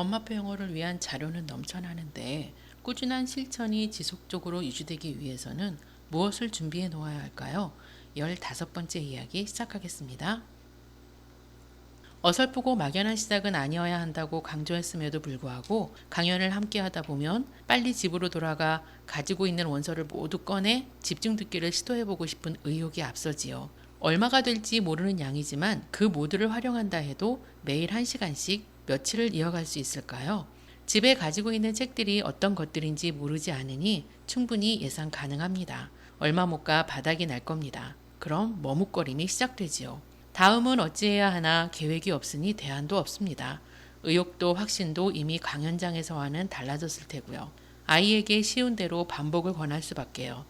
엄마표 영어를 위한 자료는 넘쳐나는데 꾸준한 실천이 지속적으로 유지되기 위해서는 무엇을 준비해 놓아야 할까요? 15번째 이야기 시작하겠습니다. 어설프고 막연한 시작은 아니어야 한다고 강조했음에도 불구하고 강연을 함께 하다 보면 빨리 집으로 돌아가 가지고 있는 원서를 모두 꺼내 집중 듣기를 시도해보고 싶은 의욕이 앞서지요. 얼마가 될지 모르는 양이지만 그 모두를 활용한다 해도 매일 1시간씩 며칠을 이어갈 수 있을까요? 집에 가지고 있는 책들이 어떤 것들인지 모르지 않으니 충분히 예상 가능합니다. 얼마 못 가 바닥이 날 겁니다. 그럼 머뭇거림이 시작되지요. 다음은 어찌해야 하나 계획이 없으니 대안도 없습니다. 의욕도 확신도 이미 강연장에서와는 달라졌을 테고요. 아이에게 쉬운 대로 반복을 권할 수밖에요.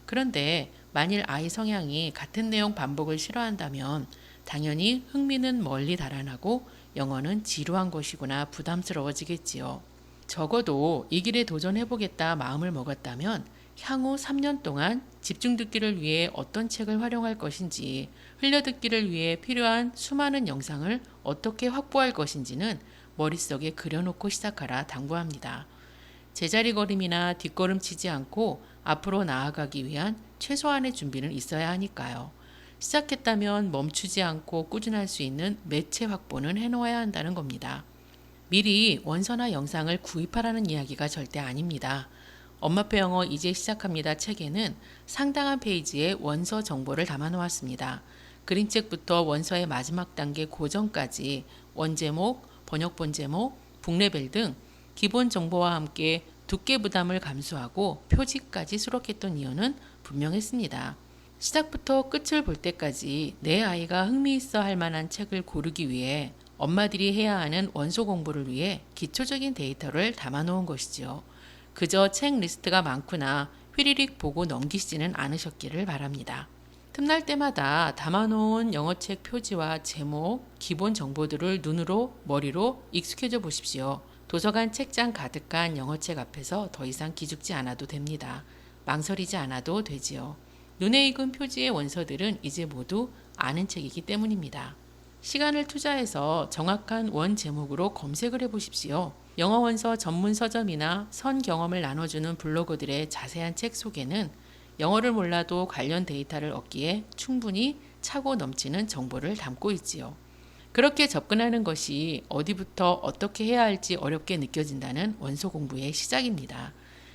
그런데 만일 아이 성향이 같은 내용 반복을 싫어한다면 당연히 흥미는 멀리 달아나고 영어는 지루한 것이구나 부담스러워지겠지요. 적어도 이 길에 도전해보겠다 마음을 먹었다면 향후 3년 동안 집중 듣기를 위해 어떤 책을 활용할 것인지, 흘려듣기를 위해 필요한 수많은 영상을 어떻게 확보할 것인지는 머릿속에 그려놓고 시작하라 당부합니다. 제자리걸음이나 뒷걸음치지 않고 앞으로 나아가기 위한 최소한의 준비는 있어야 하니까요. 시작했다면 멈추지 않고 꾸준할 수 있는 매체 확보는 해놓아야 한다는 겁니다. 미리 원서나 영상을 구입하라는 이야기가 절대 아닙니다. 엄마표 영어 이제 시작합니다 책에는 상당한 페이지에 원서 정보를 담아 놓았습니다. 그림책부터 원서의 마지막 단계 고정까지 원제목, 번역본 제목, 북레벨 등 기본 정보와 함께 두께 부담을 감수하고 표지까지 수록했던 이유는 분명했습니다. 시작부터 끝을 볼 때까지 내 아이가 흥미있어 할 만한 책을 고르기 위해 엄마들이 해야 하는 원서 공부를 위해 기초적인 데이터를 담아놓은 것이지요. 그저 책 리스트가 많구나 휘리릭 보고 넘기시지는 않으셨기를 바랍니다. 틈날 때마다 담아놓은 영어책 표지와 제목, 기본 정보들을 눈으로, 머리로 익숙해져 보십시오. 도서관 책장 가득한 영어책 앞에서 더 이상 기죽지 않아도 됩니다. 망설이지 않아도 되지요. 눈에 익은 표지의 원서들은 이제 모두 아는 책이기 때문입니다. 시간을 투자해서 정확한 원 제목으로 검색을 해보십시오. 영어 원서 전문 서점이나 선 경험을 나눠주는 블로거들의 자세한 책 소개는 영어를 몰라도 관련 데이터를 얻기에 충분히 차고 넘치는 정보를 담고 있지요. 그렇게 접근하는 것이 어디부터 어떻게 해야 할지 어렵게 느껴진다는 원서 공부의 시작입니다.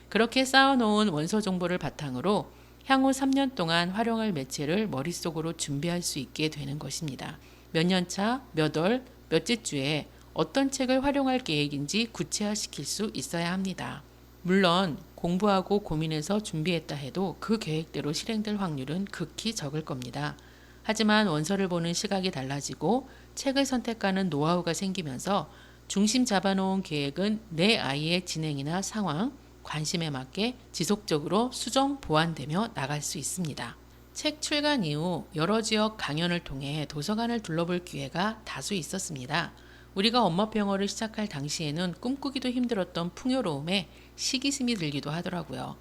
그렇게 쌓아놓은 원서 정보를 바탕으로 향후 3년 동안 활용할 매체를 머릿속으로 준비할 수 있게 되는 것입니다. 몇 년 차, 몇 월, 몇째 주에 어떤 책을 활용할 계획인지 구체화시킬 수 있어야 합니다. 물론 공부하고 고민해서 준비했다 해도 그 계획대로 실행될 확률은 극히 적을 겁니다. 하지만 원서를 보는 시각이 달라지고 책을 선택하는 노하우가 생기면서 중심 잡아놓은 계획은 내 아이의 진행이나 상황, 관심에 맞게 지속적으로 수정, 보완되며 나갈 수 있습니다. 책 출간 이후 여러 지역 강연을 통해 도서관을 둘러볼 기회가 다수 있었습니다. 우리가 엄마표 영어를 시작할 당시에는 꿈꾸기도 힘들었던 풍요로움에 시기심이 들기도 하더라고요.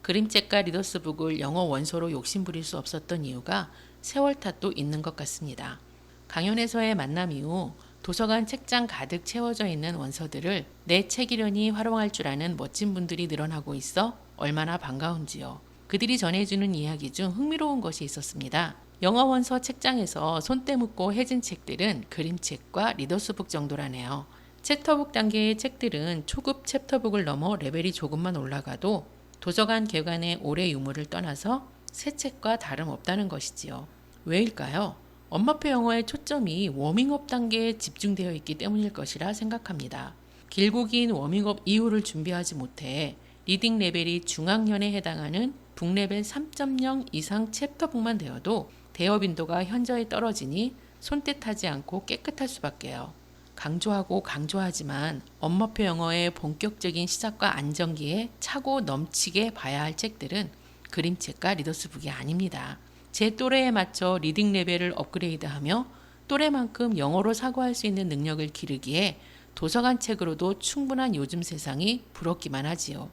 그림책과 리더스북을 영어 원서로 욕심부릴 수 없었던 이유가 세월 탓도 있는 것 같습니다. 강연에서의 만남 이후 도서관 책장 가득 채워져 있는 원서들을 내 책이려니 활용할 줄 아는 멋진 분들이 늘어나고 있어 얼마나 반가운지요. 그들이 전해주는 이야기 중 흥미로운 것이 있었습니다. 영어 원서 책장에서 손때 묻고 해진 책들은 그림책과 리더스북 정도라네요. 챕터북 단계의 책들은 초급 챕터북을 넘어 레벨이 조금만 올라가도 도서관 개관의 오래 유무를 떠나서 새 책과 다름없다는 것이지요. 왜일까요? 엄마표 영어의 초점이 워밍업 단계에 집중되어 있기 때문일 것이라 생각합니다. 길고 긴 워밍업 이후를 준비하지 못해 리딩 레벨이 중학년에 해당하는 북레벨 3.0 이상 챕터북만 되어도 대여 빈도가 현저히 떨어지니 손때 타지 않고 깨끗할 수밖에요. 강조하고 강조하지만 엄마표 영어의 본격적인 시작과 안정기에 차고 넘치게 봐야 할 책들은 그림책과 리더스북이 아닙니다. 제 또래에 맞춰 리딩 레벨을 업그레이드하며 또래만큼 영어로 사고할 수 있는 능력을 기르기에 도서관 책으로도 충분한 요즘 세상이 부럽기만 하지요.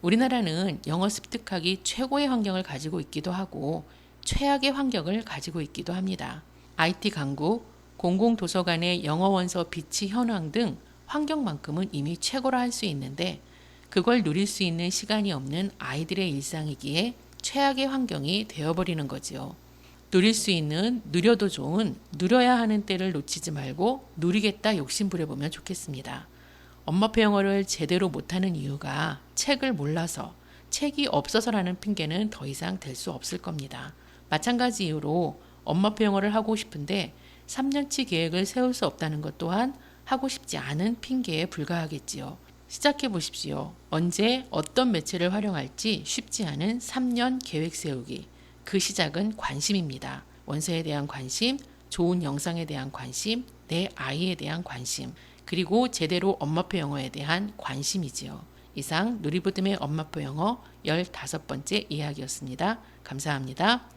우리나라는 영어 습득하기 최고의 환경을 가지고 있기도 하고 최악의 환경을 가지고 있기도 합니다. IT 강국, 공공도서관의 영어 원서 비치 현황 등 환경만큼은 이미 최고라 할 수 있는데 그걸 누릴 수 있는 시간이 없는 아이들의 일상이기에 최악의 환경이 되어버리는 거지요. 누릴 수 있는 누려도 좋은 누려야 하는 때를 놓치지 말고 누리겠다 욕심 부려보면 좋겠습니다. 엄마표 영어를 제대로 못하는 이유가 책을 몰라서 책이 없어서라는 핑계는 더 이상 될 수 없을 겁니다. 마찬가지 이유로 엄마표 영어를 하고 싶은데 3년치 계획을 세울 수 없다는 것 또한 하고 싶지 않은 핑계에 불과하겠지요. 시작해 보십시오. 언제 어떤 매체를 활용할지 쉽지 않은 3년 계획 세우기. 그 시작은 관심입니다. 원서에 대한 관심, 좋은 영상에 대한 관심, 내 아이에 대한 관심, 그리고 제대로 엄마표 영어에 대한 관심이지요. 이상 누리부듬의 엄마표 영어 15번째 이야기였습니다. 감사합니다.